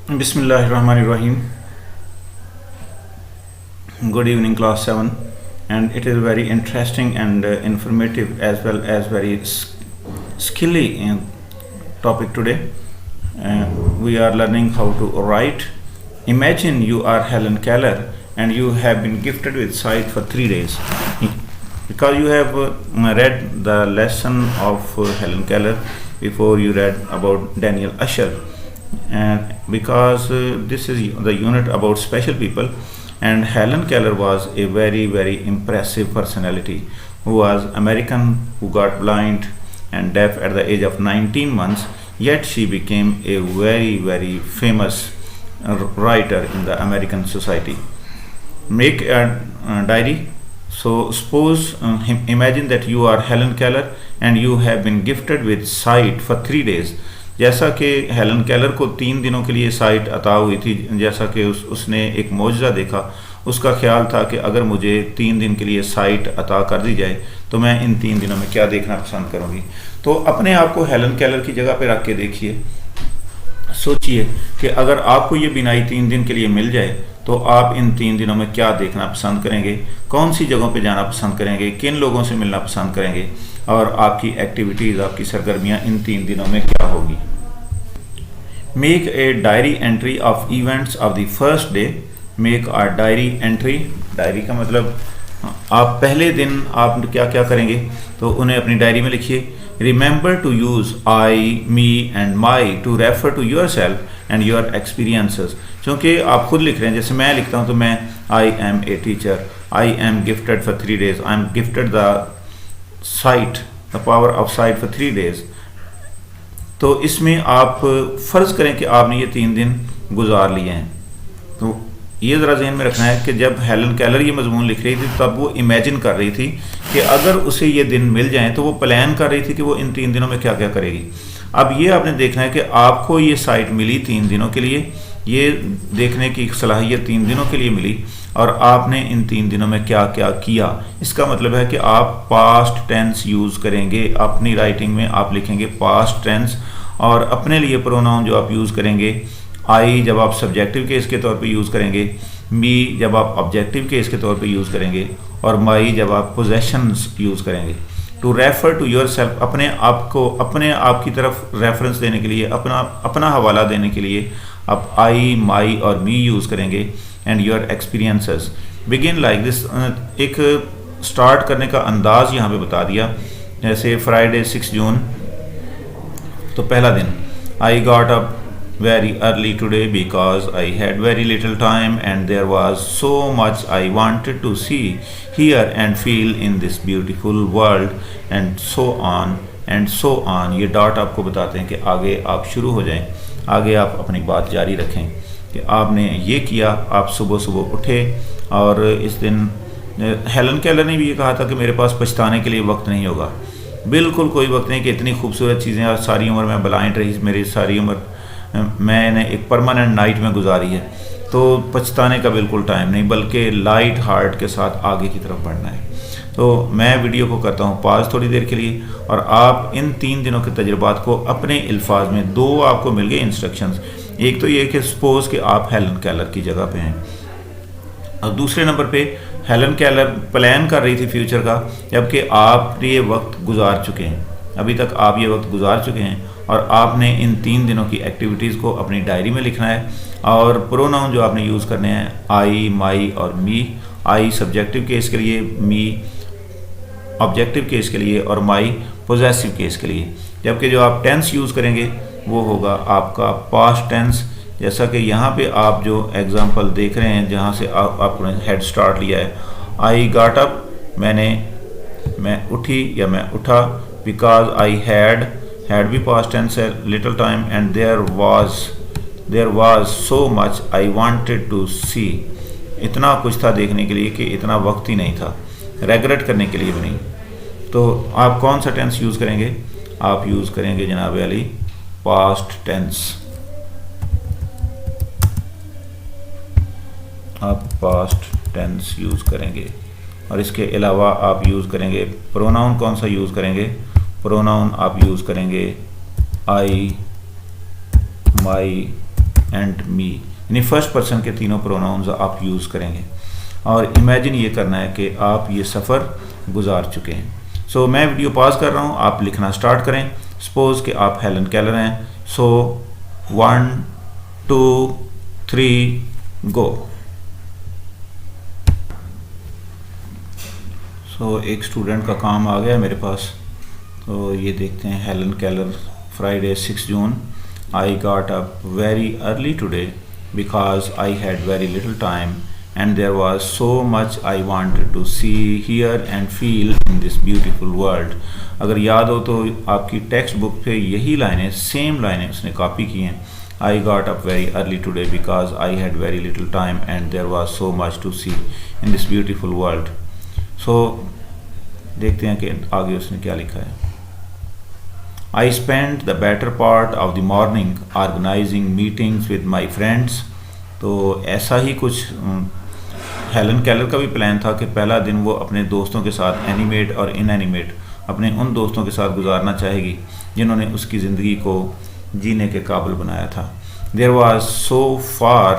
Bismillahirrahmanirrahim. Good evening, class 7. And it is very interesting and informative as well as very skilly topic today. We are learning how to write. Imagine you are Helen Keller and you have been gifted with sight for 3 days. Because you have read the lesson of Helen Keller before you read about Daniel Usher. And because this is the unit about special people, and Helen Keller was a very impressive personality who was American, who got blind and deaf at the age of 19 months, yet she became a very famous writer in the American society. Make a diary. So suppose imagine that you are Helen Keller and you have been gifted with sight for 3 days. جیسا کہ Helen Keller کو 3 دنوں کے لیے site عطا ہوئی تھی، جیسا کہ اس نے ایک معجزہ دیکھا. اس کا خیال تھا کہ اگر مجھے 3 دن کے لیے سائٹ عطا کر دی جائے تو میں ان 3 دنوں میں کیا دیکھنا پسند کروں گی. تو اپنے آپ کو ہیلن کیلر کی جگہ پہ رکھ کے دیکھیے، سوچئے کہ اگر آپ کو یہ بینائی 3 دن کے لیے مل جائے تو آپ ان 3 دنوں میں کیا دیکھنا پسند کریں گے، کون سی جگہوں پہ جانا پسند کریں گے، کن لوگوں سے ملنا پسند کریں گے، اور آپ کی ایکٹیویٹیز، آپ کی سرگرمیاں ان 3 دنوں میں کیا ہوگی. Make a diary entry of events of the first day. Make a diary entry. Diary کا مطلب آپ پہلے دن آپ کیا کیا کریں گے تو انہیں اپنی ڈائری میں لکھیے. Remember to use I, me and my to refer to yourself and your experiences. چونکہ آپ خود لکھ رہے ہیں، جیسے میں لکھتا ہوں تو میں I am a teacher, I am gifted for 3 days، I am gifted the sight, the power of sight for 3 days. تو اس میں آپ فرض کریں کہ آپ نے یہ 3 دن گزار لیے ہیں. تو یہ ذرا ذہن میں رکھنا ہے کہ جب ہیلن کیلر یہ مضمون لکھ رہی تھی تب وہ امیجن کر رہی تھی کہ اگر اسے یہ دن مل جائیں تو وہ پلان کر رہی تھی کہ وہ ان 3 دنوں میں کیا کیا کرے گی. اب یہ آپ نے دیکھنا ہے کہ آپ کو یہ سائٹ ملی 3 دنوں کے لیے، یہ دیکھنے کی صلاحیت 3 دنوں کے لیے ملی، اور آپ نے ان 3 دنوں میں کیا کیا کیا. اس کا مطلب ہے کہ آپ پاسٹ ٹینس یوز کریں گے. اپنی رائٹنگ میں آپ لکھیں گے پاسٹ ٹینس، اور اپنے لیے پروناؤن جو آپ یوز کریں گے، آئی جب آپ سبجیکٹیو کیس کے طور پہ یوز کریں گے، می جب آپ آبجیکٹیو کیس کے طور پہ یوز کریں گے، اور مائی جب آپ پوزیشنز یوز کریں گے. To refer to yourself, اپنے آپ کو اپنے آپ کی طرف ریفرنس دینے کے لیے، اپنا حوالہ دینے کے لیے آپ آئی، مائی اور می یوز کریں گے. And your experiences. Begin like this. ایک سٹارٹ کرنے کا انداز یہاں پہ بتا دیا. جیسے فرائیڈے 6 جون، تو پہلا دن I got up very early today because I had very little time and there was so much I wanted to see, hear and feel in this beautiful world, and so on and so on. یہ dot آپ کو بتاتے ہیں کہ آگے آپ شروع ہو جائیں، آگے آپ اپنی بات جاری رکھیں کہ آپ نے یہ کیا. آپ صبح اٹھے، اور اس دن ہیلن کیلر نے بھی یہ کہا تھا کہ میرے پاس پچھتانے کے لیے وقت نہیں ہوگا. بالکل کوئی وقت نہیں کہ اتنی خوبصورت چیزیں آج ساری عمر میں بلائنڈ رہی، میری ساری عمر میں نے ایک پرماننٹ نائٹ میں گزاری ہے، تو پچھتانے کا بالکل ٹائم نہیں، بلکہ لائٹ ہارٹ کے ساتھ آگے کی طرف بڑھنا ہے. تو میں ویڈیو کو کرتا ہوں پاز تھوڑی دیر کے لیے، اور آپ ان 3 دنوں کے تجربات کو اپنے الفاظ میں 2 آپ کو مل گئے انسٹرکشنز. ایک تو یہ کہ سپوز کہ آپ ہیلن کیلر کی جگہ پہ ہیں، اور دوسرے نمبر پہ ہیلن کیلر پلان کر رہی تھی فیوچر کا، جبکہ آپ یہ وقت گزار چکے ہیں. ابھی تک آپ یہ وقت گزار چکے ہیں، اور آپ نے ان 3 دنوں کی ایکٹیویٹیز کو اپنی ڈائری میں لکھنا ہے. اور پروناؤن جو آپ نے یوز کرنے ہیں، آئی، مائی اور می. آئی سبجیکٹیو کیس کے لیے، می آبجیکٹیو کیس کے لیے، اور مائی پوزیسو کیس کے لیے. جبکہ جو آپ ٹینس یوز کریں گے وہ ہوگا آپ کا پاسٹ ٹینس. جیسا کہ یہاں پہ آپ جو ایگزامپل دیکھ رہے ہیں جہاں سے آپ نے ہیڈ سٹارٹ لیا ہے، آئی گاٹ اپ، میں اٹھی یا میں اٹھا. بیکاز آئی ہیڈ بھی پاسٹ ٹینس ہے، little time, and there was so much I wanted to see. اتنا کچھ تھا دیکھنے کے لیے کہ اتنا وقت ہی نہیں تھا، ریگریٹ کرنے کے لیے بھی نہیں. تو آپ کون سا ٹینس یوز کریں گے؟ آپ یوز کریں گے جناب علی پاسٹ ٹینس. آپ پاسٹ ٹینس یوز کریں گے. اور اس کے علاوہ آپ یوز کریں گے پروناؤن. کون سا یوز کریں گے؟ پروناؤن آپ یوز کریں گے آئی، مائی اینڈ می، یعنی فرسٹ پرسن کے تینوں پروناؤنز آپ یوز کریں گے، اور امیجن یہ کرنا ہے کہ آپ یہ سفر گزار چکے ہیں. سو میں ویڈیو پاز کر رہا ہوں، آپ لکھنا سٹارٹ کریں. سپوز کہ آپ ہیلن کیلر ہیں. سو 1 2 3 گو. سو ایک اسٹوڈنٹ کا کام آ گیا میرے پاس، تو یہ دیکھتے ہیں. Helen Keller, Friday 6 June. I got up very early today because I had very little time and there was so much I wanted to see, hear and feel in this beautiful world. اگر یاد ہو تو آپ کی text book پہ یہی لائنیں، same لائنیں اس نے کاپی کی ہیں. I got up very early today because I had very little time and there was so much to see in this beautiful world. So دیکھتے ہیں کہ آگے اس نے کیا لکھا ہے. I spent the better part of the morning organizing meetings with my friends. تو ایسا ہی کچھ ہیلن کیلر کا بھی پلان تھا کہ پہلا دن وہ اپنے دوستوں کے ساتھ اینیمیٹ اور ان اینیمیٹ اپنے ان دوستوں کے ساتھ گزارنا چاہے گی جنہوں نے اس کی زندگی کو جینے کے قابل بنایا تھا. There was so far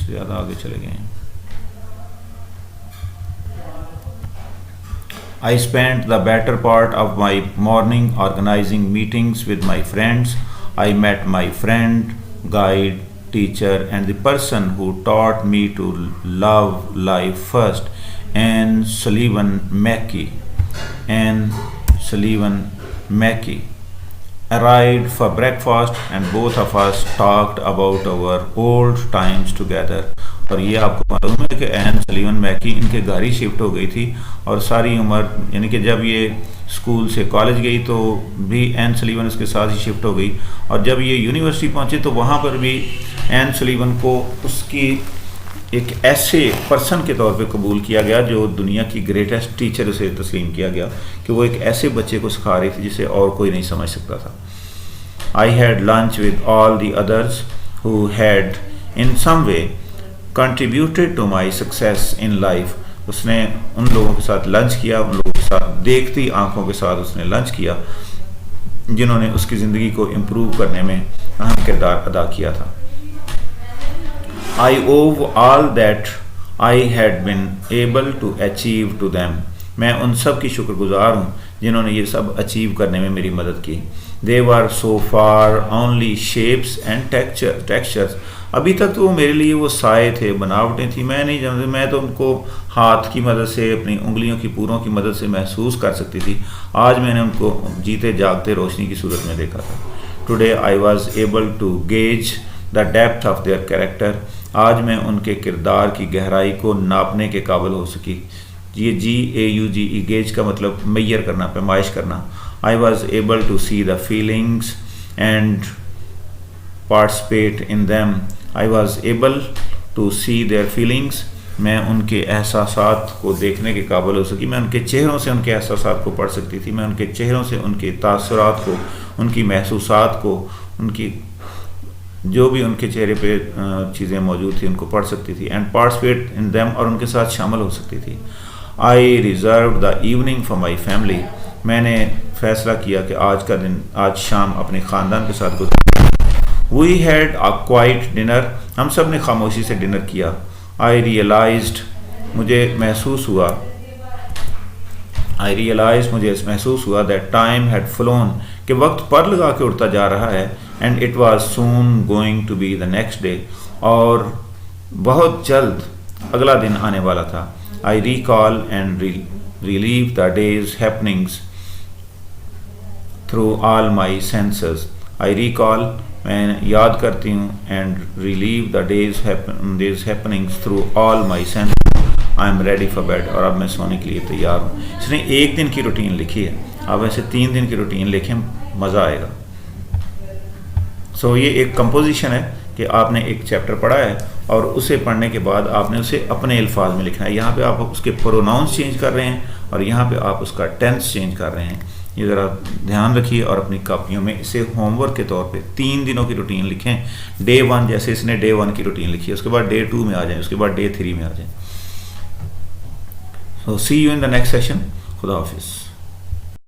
زیادہ آگے چلے گئے ہیں. I spent the better part of my morning organizing meetings with my friends. I met my friend, guide, teacher and the person who taught me to love life first, Anne Sullivan Mackey. Anne Sullivan Mackey arrived for breakfast and both of us talked about our old times together. اور یہ آپ کو معلوم ہے کہ N سلیون میکی ان کے گھر ہی shift ہو گئی تھی، اور ساری عمر یعنی کہ جب یہ اسکول سے کالج گئی تو بھی این سلیون اس کے ساتھ ہی شفٹ ہو گئی، اور جب یہ یونیورسٹی پہنچے تو وہاں پر بھی این سلیون کو اس کی ایک ایسے پرسن کے طور پہ قبول کیا گیا جو دنیا کی گریٹسٹ ٹیچر اسے تسلیم کیا گیا کہ وہ ایک ایسے بچے کو سکھا رہی تھی جسے اور کوئی نہیں سمجھ سکتا تھا. I had lunch with all the others who had in some way contributed to my success in life. اس نے ان لوگوں کے ساتھ لنچ کیا، ان لوگوں کے ساتھ دیکھتی آنکھوں کے ساتھ اس نے لنچ کیا جنہوں نے اس کی زندگی کو امپروو کرنے میں اہم کردار ادا کیا تھا. I owe all that I had been able to achieve to them. میں ان سب کی شکر گزار ہوں جنہوں نے یہ سب اچیو کرنے میں میری مدد کی. They were so far only shapes and textures. ابھی تک تو وہ میرے لیے وہ سائے تھے، بناوٹیں تھیں، میں نہیں جانتی، میں تو ان کو ہاتھ کی مدد سے، اپنی انگلیوں کی پوروں کی مدد سے محسوس کر سکتی تھی. آج میں نے ان کو جیتے جاگتے روشنی کی صورت میں دیکھا تھا. Today I was able to gauge the depth of their character. آج میں ان کے کردار کی گہرائی کو ناپنے کے قابل ہو سکی. یہ GAUGE گیج کا مطلب میئر کرنا، پیمائش کرنا. I was able to see the feelings and participate in them. I was able to see their feelings. میں ان کے احساسات کو دیکھنے کے قابل ہو سکی. میں ان کے چہروں سے ان کے احساسات کو پڑھ سکتی تھی. میں ان کے چہروں سے ان کے تاثرات کو، ان کی محسوسات کو، ان کی جو بھی ان کے چہرے پہ چیزیں موجود تھیں ان کو پڑھ سکتی تھی. اینڈ participate in them، اور ان کے ساتھ شامل ہو سکتی تھی. I reserved the evening for my family. میں نے فیصلہ کیا کہ آج کا دن، آج شام اپنے خاندان کے ساتھ گزارا. We had a quiet dinner. ہم سب نے خاموشی سے ڈنر کیا. I realized، مجھے محسوس ہوا that time had flown، کہ وقت پر لگا کے اڑتا جا رہا ہے. And it was soon going to be the next day، اور بہت جلد اگلا دن آنے والا تھا. I recall and relive the day's happenings through all my senses. I recall، میں یاد کرتی ہوں. And relive the day's happenings through all my senses. I am ready for bed، اور اب میں سونے کے لیے تیار ہوں. اس نے ایک دن کی روٹین لکھی ہے، اب ایسے 3 دن کی روٹین لکھیں، مزہ آئے گا. سو یہ ایک کمپوزیشن ہے کہ آپ نے ایک چیپٹر پڑھا ہے اور اسے پڑھنے کے بعد آپ نے اسے اپنے الفاظ میں لکھنا ہے. یہاں پہ آپ اس کے پروناؤنس چینج کر رہے ہیں اور یہاں پہ آپ اس کا ٹینس چینج کر رہے ہیں. یہ ذرا دھیان رکھیے اور اپنی کاپیوں میں اسے ہوم ورک کے طور پہ 3 دنوں کی روٹین لکھیں. ڈے 1 جیسے اس نے ڈے 1 کی روٹین لکھی ہے، اس کے بعد ڈے 2 میں آ جائیں، اس کے بعد ڈے 3 میں آ جائیں. So see you in the next session. خدا حافظ.